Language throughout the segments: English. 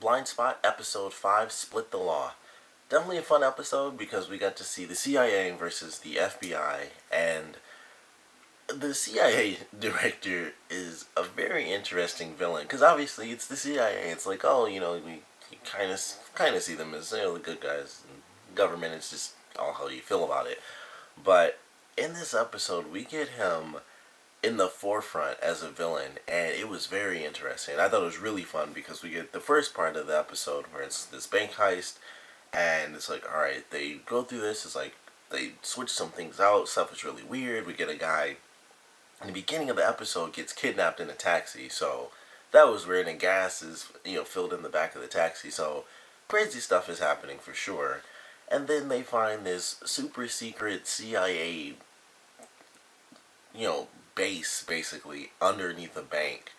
Blindspot, Episode 5, Split the Law. Definitely a fun episode because we got to see the CIA versus the FBI, and the CIA director is a very interesting villain because obviously it's the CIA. It's like, oh, we kind of see them as the good guys. And government is just all how you feel about it. But in this episode, we get him in the forefront as a villain, and it was very interesting. I thought it was really fun because we get the first part of the episode where it's this bank heist, and it's like, all right, they go through this. It's like they switch some things out. Stuff is really weird. We get a guy in the beginning of the episode gets kidnapped in a taxi, so that was weird. And gas is filled in the back of the taxi, so crazy stuff is happening for sure. And then they find this super secret CIA base basically underneath a bank,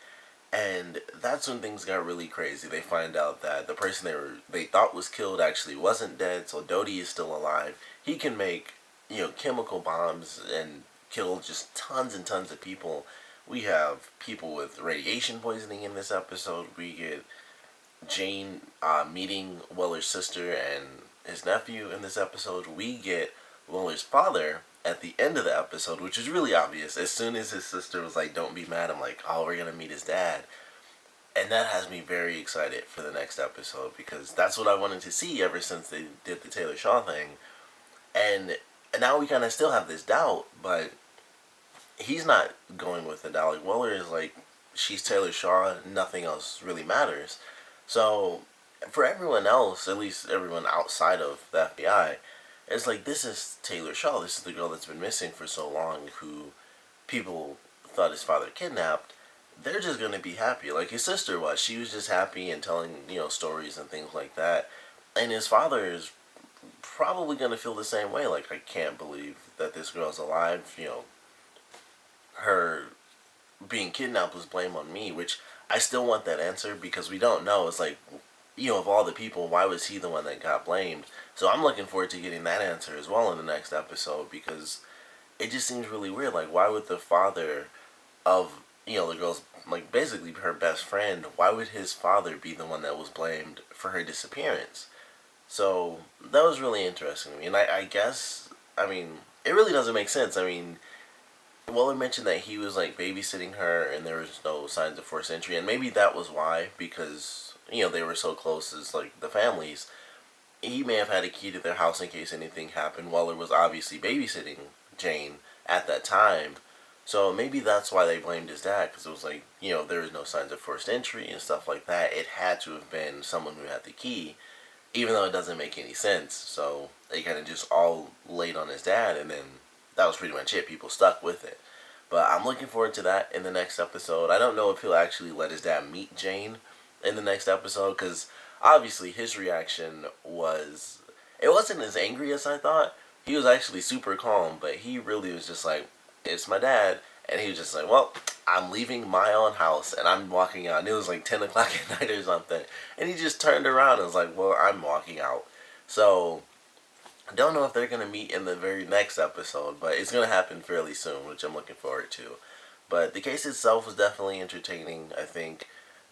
and that's when things got really crazy. They find out that the person they thought was killed actually wasn't dead, so Dodie is still alive. He can make chemical bombs and kill just tons and tons of people. We have people with radiation poisoning in this episode. We get Jane meeting Weller's sister and his nephew in this episode. We get Weller's father at the end of the episode, which is really obvious. As soon as his sister was like, don't be mad, I'm like, oh, we're going to meet his dad. And that has me very excited for the next episode because that's what I wanted to see ever since they did the Taylor Shaw thing. And now we kind of still have this doubt, but he's not going with the doubt. Like, Weller is like, she's Taylor Shaw, nothing else really matters. So for everyone else, at least everyone outside of the FBI, it's like, this is Taylor Shaw. This is the girl that's been missing for so long, who people thought his father kidnapped. They're just going to be happy. Like his sister was. She was just happy and telling, stories and things like that. And his father is probably going to feel the same way. Like, I can't believe that this girl's alive. Her being kidnapped was blame on me, which I still want that answer because we don't know. It's like, of all the people, why was he the one that got blamed? So I'm looking forward to getting that answer as well in the next episode because it just seems really weird. Like, why would the father of, the girl's, like, basically her best friend, why would his father be the one that was blamed for her disappearance? So that was really interesting to me. And I guess, it really doesn't make sense. Weller mentioned that he was, like, babysitting her and there was no signs of forced entry. And maybe that was why, because they were so close as, like, the families. He may have had a key to their house in case anything happened. Weller was obviously babysitting Jane at that time. So maybe that's why they blamed his dad, because it was like, there was no signs of forced entry and stuff like that. It had to have been someone who had the key, even though it doesn't make any sense. So they kind of just all laid on his dad, and then that was pretty much it. People stuck with it. But I'm looking forward to that in the next episode. I don't know if he'll actually let his dad meet Jane in the next episode, because obviously his reaction it wasn't as angry as I thought. He was actually super calm, but he really was just like, it's my dad. And he was just like, well, I'm leaving my own house and I'm walking out. And it was like 10 o'clock at night or something. And he just turned around and was like, well, I'm walking out. So I don't know if they're going to meet in the very next episode, but it's going to happen fairly soon, which I'm looking forward to. But the case itself was definitely entertaining. I think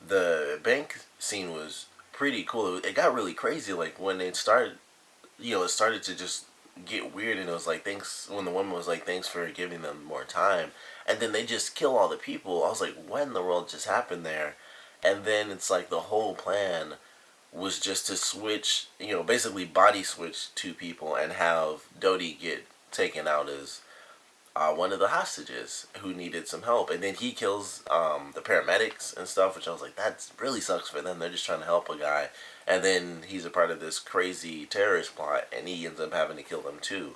the bank scene was pretty cool. It got really crazy, like when it started, it started to just get weird, and it was like, when the woman was like, thanks for giving them more time, and then they just kill all the people. I was like, what in the world just happened there? And then it's like the whole plan was just to switch, basically body switch two people and have Dodie get taken out as one of the hostages who needed some help. And then he kills the paramedics and stuff, which I was like, that really sucks for them. They're just trying to help a guy. And then he's a part of this crazy terrorist plot, and he ends up having to kill them too.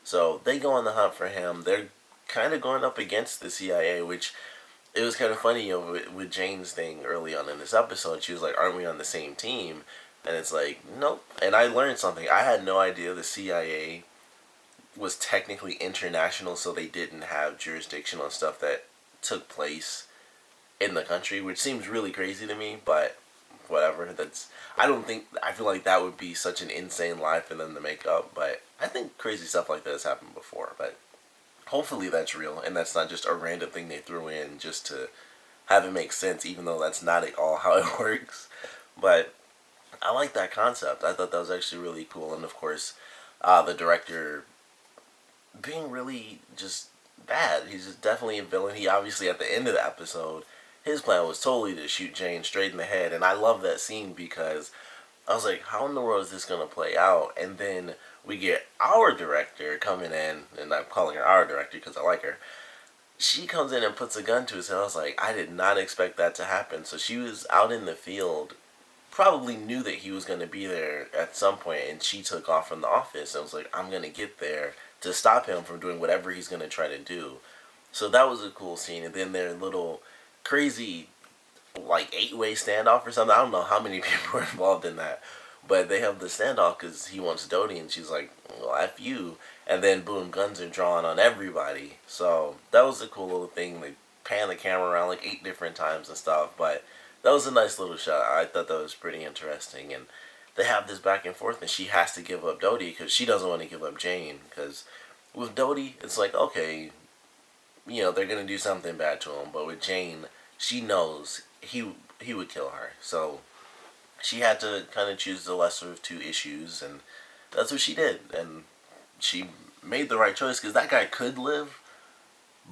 So they go on the hunt for him. They're kind of going up against the CIA, which it was kind of funny, with Jane's thing early on in this episode. She was like, aren't we on the same team? And it's like, nope. And I learned something. I had no idea the CIA was technically international, so they didn't have jurisdiction on stuff that took place in the country, which seems really crazy to me, but whatever. I feel like that would be such an insane lie for them to make up, but I think crazy stuff like that has happened before, but hopefully that's real, and that's not just a random thing they threw in just to have it make sense, even though that's not at all how it works. But I like that concept. I thought that was actually really cool, and of course, the director being really just bad. He's just definitely a villain. He obviously at the end of the episode, his plan was totally to shoot Jane straight in the head, and I love that scene because I was like, how in the world is this gonna play out? And then we get our director coming in, and I'm calling her our director because I like her. She comes in and puts a gun to his head. I was like, I did not expect that to happen. So she was out in the field, probably knew that he was going to be there at some point, and she took off from the office. I was like, I'm going to get there to stop him from doing whatever he's going to try to do. So that was a cool scene. And then their little crazy, like, 8-way standoff or something. I don't know how many people were involved in that. But they have the standoff because he wants Dodie, and she's like, well, F you. And then, boom, guns are drawn on everybody. So that was a cool little thing. They pan the camera around like 8 different times and stuff. But that was a nice little shot. I thought that was pretty interesting. And they have this back and forth, and she has to give up Dodie because she doesn't want to give up Jane. Because with Dodie, it's like, okay, they're going to do something bad to him. But with Jane, she knows he would kill her. So she had to kind of choose the lesser of two issues, and that's what she did. And she made the right choice because that guy could live,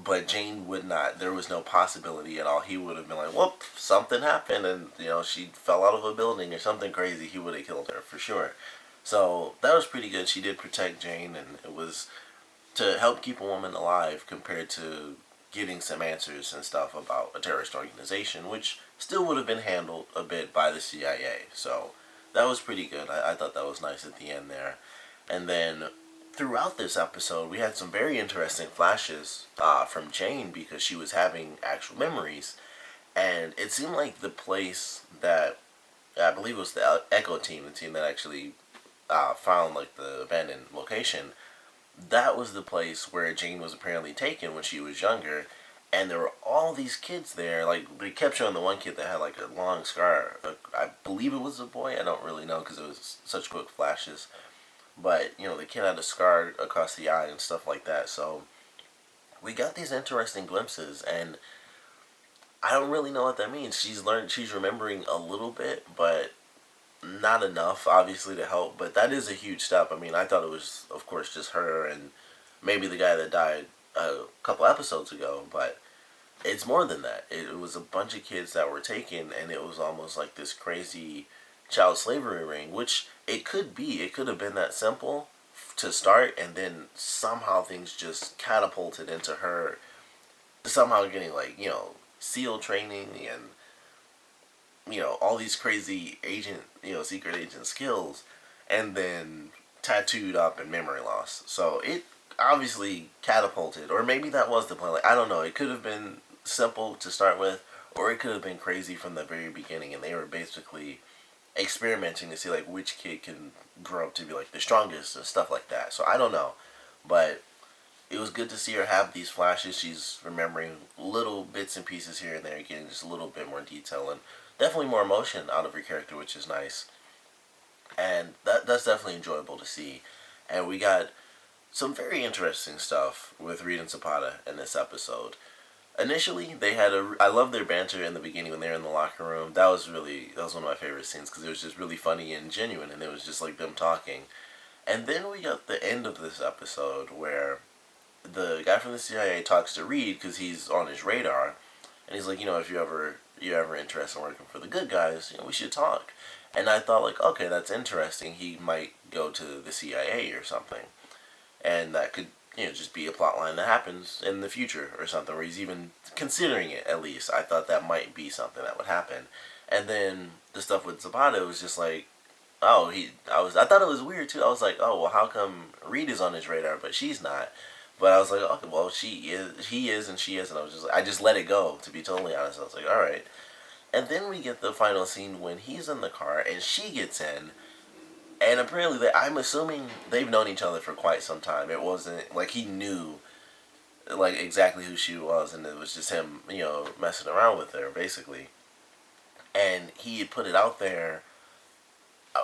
but Jane would not. There was no possibility at all. He would have been like, whoop, something happened, and she fell out of a building or something crazy. He would have killed her for sure. So that was pretty good. She did protect Jane, and it was to help keep a woman alive compared to getting some answers and stuff about a terrorist organization, which still would have been handled a bit by the CIA. So that was pretty good. I thought that was nice at the end there. And then throughout this episode, we had some very interesting flashes from Jane because she was having actual memories. And it seemed like the place that, I believe it was the Echo team, the team that actually found like the abandoned location, that was the place where Jane was apparently taken when she was younger. And there were all these kids there. Like, they kept showing the one kid that had like a long scar. I believe it was a boy. I don't really know because it was such quick flashes. But, the kid had a scar across the eye and stuff like that. So we got these interesting glimpses, and I don't really know what that means. She's remembering a little bit, but not enough, obviously, to help. But that is a huge step. I mean, I thought it was, of course, just her and maybe the guy that died a couple episodes ago, but it's more than that. It was a bunch of kids that were taken, and it was almost like this crazy child slavery ring, which it could be. It could have been that simple to start, and then somehow things just catapulted into her somehow getting like, SEAL training and, all these crazy agent, secret agent skills, and then tattooed up and memory loss. So it obviously catapulted, or maybe that was the plan. Like, I don't know. It could have been simple to start with, or it could have been crazy from the very beginning, and they were basically experimenting to see like which kid can grow up to be like the strongest and stuff like that. So I don't know, but it was good to see her have these flashes. She's remembering little bits and pieces here and there, getting just a little bit more detail and definitely more emotion out of her character, which is nice. And that's definitely enjoyable to see. And we got some very interesting stuff with Reed and Zapata in this episode. Initially, I love their banter in the beginning when they were in the locker room. That was one of my favorite scenes because it was just really funny and genuine, and it was just like them talking. And then we got the end of this episode where the guy from the CIA talks to Reed because he's on his radar, and he's like, if you're ever interested in working for the good guys, we should talk. And I thought like, okay, that's interesting. He might go to the CIA or something, and that could just be a plot line that happens in the future or something, where he's even considering it at least. I thought that might be something that would happen. And then the stuff with Zapata was just like, I thought it was weird too. I was like, oh, well, how come Reed is on his radar, but she's not? But I was like, okay, well, he is, and she is, and I just let it go, to be totally honest. I was like, alright. And then we get the final scene when he's in the car, and she gets in, and apparently, I'm assuming they've known each other for quite some time. It wasn't like he knew like exactly who she was, and it was just him, messing around with her, basically. And he had put it out there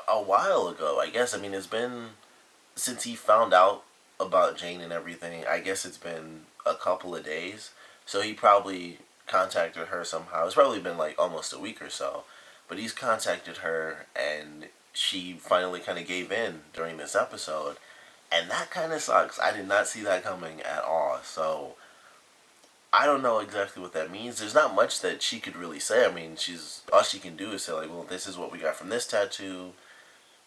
a while ago, I guess. I mean, it's been since he found out about Jane and everything. I guess it's been a couple of days. So he probably contacted her somehow. It's probably been like almost a week or so. But he's contacted her, and she finally kind of gave in during this episode. And that kind of sucks. I did not see that coming at all. So I don't know exactly what that means. There's not much that she could really say. I mean, she's all she can do is say like, "Well, this is what we got from this tattoo,"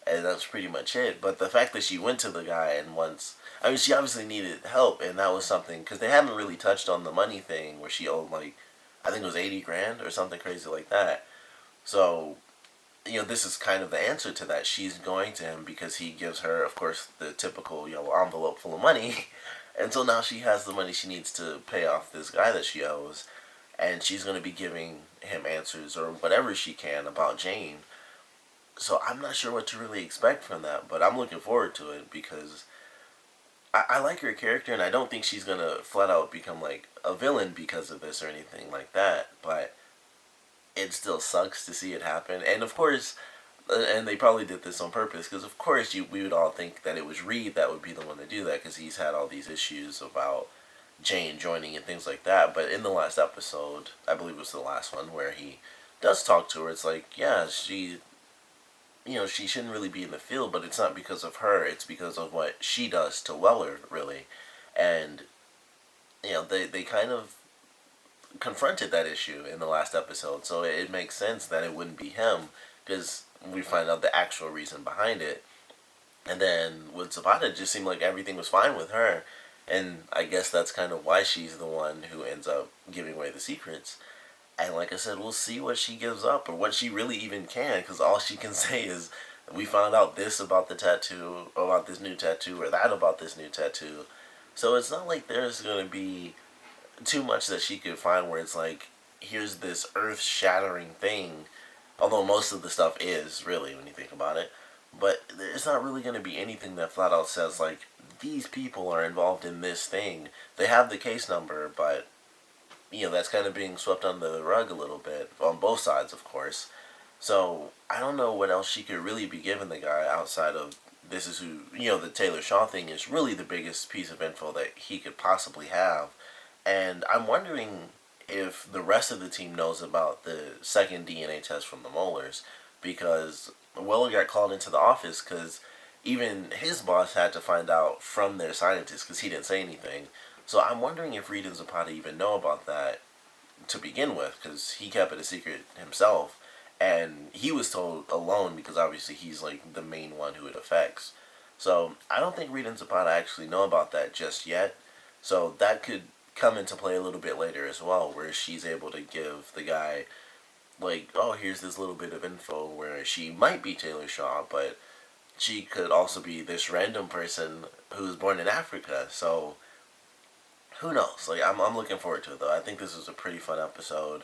and that's pretty much it. But the fact that she went to the guy and once, I mean, she obviously needed help, and that was something because they haven't really touched on the money thing where she owed like, I think it was 80 grand or something crazy like that. So this is kind of the answer to that. She's going to him because he gives her, of course, the typical, envelope full of money. And so now she has the money she needs to pay off this guy that she owes. And she's going to be giving him answers or whatever she can about Jane. So I'm not sure what to really expect from that, but I'm looking forward to it because I like her character and I don't think she's going to flat out become like a villain because of this or anything like that. But it still sucks to see it happen. And of course, and they probably did this on purpose because of course we would all think that it was Reed that would be the one to do that because he's had all these issues about Jane joining and things like that. But in the last episode, I believe it was the last one where he does talk to her, it's like, yeah, she shouldn't really be in the field, but it's not because of her, it's because of what she does to Weller, really. And they kind of confronted that issue in the last episode, so it makes sense that it wouldn't be him because we find out the actual reason behind it. And then with Zapata, it just seemed like everything was fine with her, and I guess that's kind of why she's the one who ends up giving away the secrets. And like I said, we'll see what she gives up or what she really even can, because all she can say is, we found out this about the tattoo, about this new tattoo, or that about this new tattoo. So it's not like there's going to be too much that she could find where it's like, here's this earth-shattering thing, although most of the stuff is, really, when you think about it. But it's not really going to be anything that flat out says, like, these people are involved in this thing. They have the case number, but that's kind of being swept under the rug a little bit, on both sides, of course. So, I don't know what else she could really be giving the guy outside of, this is who, the Taylor Shaw thing is really the biggest piece of info that he could possibly have. And I'm wondering if the rest of the team knows about the second DNA test from the molars, because Weller got called into the office because even his boss had to find out from their scientist because he didn't say anything. So I'm wondering if Reed and Zapata even know about that to begin with, because he kept it a secret himself, and he was told alone because obviously he's like the main one who it affects. So I don't think Reed and Zapata actually know about that just yet. So that could come into play a little bit later as well, where she's able to give the guy like, oh, here's this little bit of info where she might be Taylor Shaw, but she could also be this random person who's born in Africa. So who knows? Like, I'm looking forward to it though. I think this was a pretty fun episode.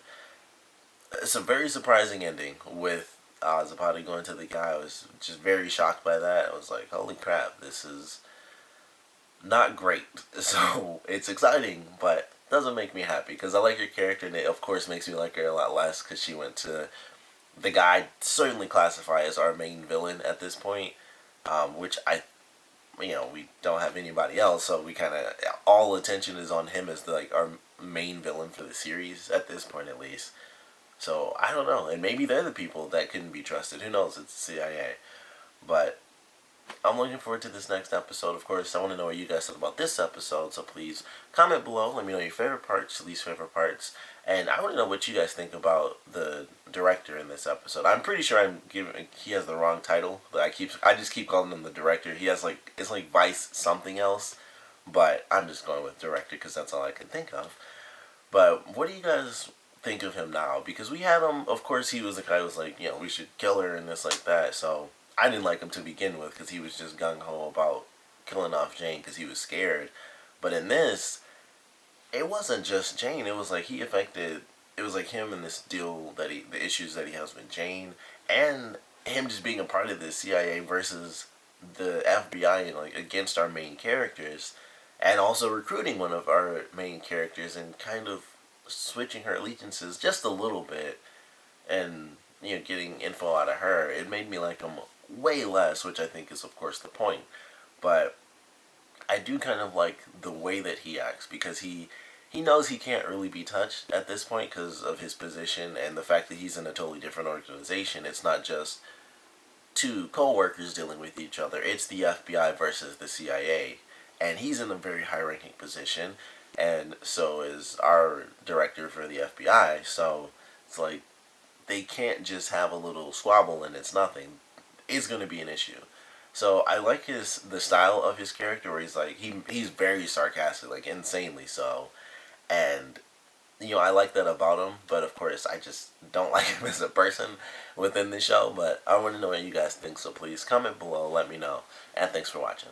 It's a very surprising ending with Zapata going to the guy. I was just very shocked by that. I was like, holy crap, this is not great. So it's exciting, but doesn't make me happy because I like her character, and it of course makes me like her a lot less because she went to the guy I'd certainly classify as our main villain at this point, which we don't have anybody else, so we kind of, all attention is on him as like our main villain for the series at this point at least. So I don't know, and maybe they're the people that couldn't be trusted. Who knows? It's the CIA, but I'm looking forward to this next episode. Of course, I want to know what you guys thought about this episode, so please comment below. Let me know your favorite parts, least favorite parts, and I want to know what you guys think about the director in this episode. I'm pretty sure he has the wrong title, but I just keep calling him the director. He has like, it's like Vice something else, but I'm just going with director because that's all I can think of. But what do you guys think of him now? Because we had him, of course, he was the guy who was like, we should kill her and this like that, so I didn't like him to begin with because he was just gung-ho about killing off Jane because he was scared. But in this, it wasn't just Jane. It was like it was like him and this deal the issues that he has with Jane, and him just being a part of the CIA versus the FBI and like against our main characters, and also recruiting one of our main characters and kind of switching her allegiances just a little bit, and getting info out of her. It made me like him way less, which I think is of course the point. But I do kind of like the way that he acts because he knows he can't really be touched at this point because of his position and the fact that he's in a totally different organization. It's not just two co-workers dealing with each other. It's the FBI versus the CIA, and he's in a very high-ranking position, and so is our director for the FBI. So it's like they can't just have a little squabble and it's nothing. It's going to be an issue. So I like the style of his character where he's very sarcastic, like insanely so, and I like that about him, but of course, I just don't like him as a person within the show. But I want to know what you guys think, so please comment below, let me know, and thanks for watching.